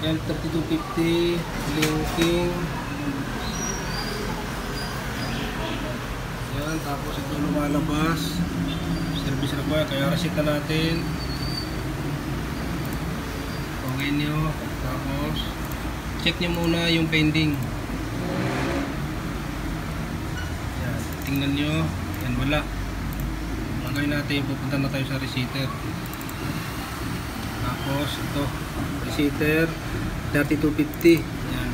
L3250 linking. Yan, tapos ito lumalabas. Service required, kaya resita natin. Okay nyo. Tapos check nyo muna yung pending. Yan, tingnan nyo. Yan, wala. Lagay natin, pupunta na tayo sa receiver. Tapos ito, receiver 3250. Yan.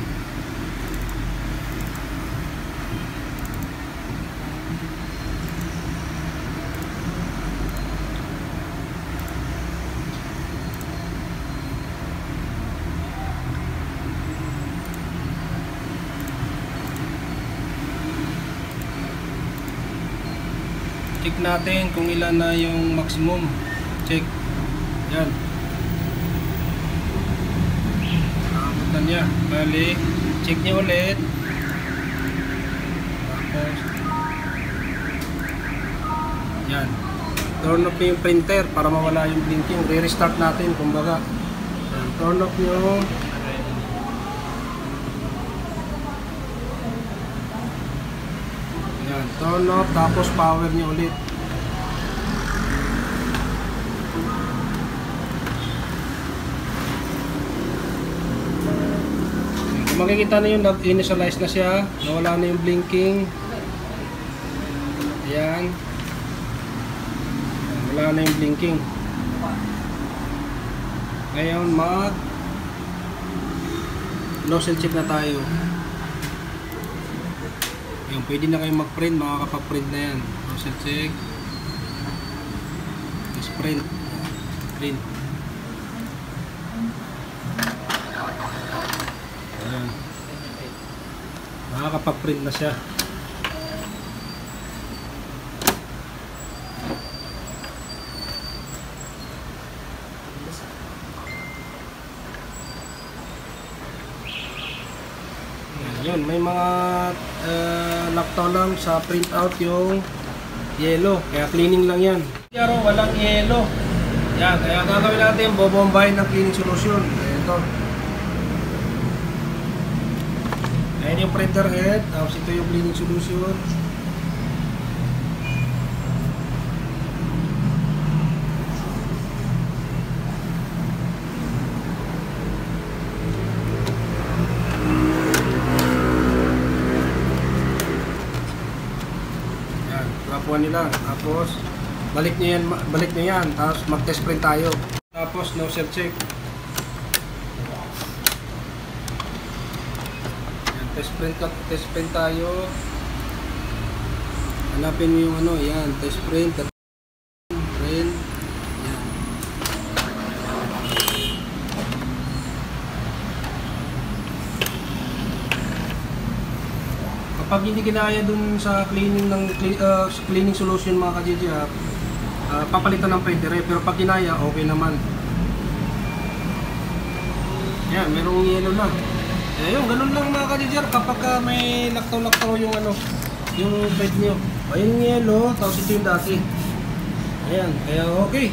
Check natin kung ilan na yung maximum. Check. Yan. Nakabot na niya. Bali, check niya ulit. Tapos yan. Turn off yung printer para mawala yung blinking. Re-restart natin kumbaga. Yan. Turn off nyo. Yan. Turn off tapos power nyo ulit. Makikita na yung nag-initialize na siya, nawala na yung blinking. Ayan. Wala na yung blinking. Ngayon mag nozzle check na tayo. Yung pwede na kayong mag-print, makakapag-print na yan. Nozzle check. Is print. Print. Nakakapag-print na siya. Yun, may mga laktaw lang sa print out yung yellow, kaya cleaning lang yan. Pero walang yellow. Yan, kaya gagawin natin bobombahin ng cleaning solution. Ito. Ayan yung printer head, tapos ito yung cleaning solution. Ayan, kapuan nila. Tapos balik nyo yan, tapos mag-test print tayo. Tapos nozzle check. Test print tayo. Hanapin mo yung ano, yan, test print, print, yan. Kapag hindi kinaya dun sa cleaning ng cleaning solution mga ka-JJR, papalitan ng printer pero pag kinaya, okay naman. Yan, merong yellow na. Ayun, ganun lang mga ka-JJR kapag may laktaw-laktaw yung ano, yung thread nyo. Ayun yung yellow, tapos ito yung dati. Ayan, kaya okay.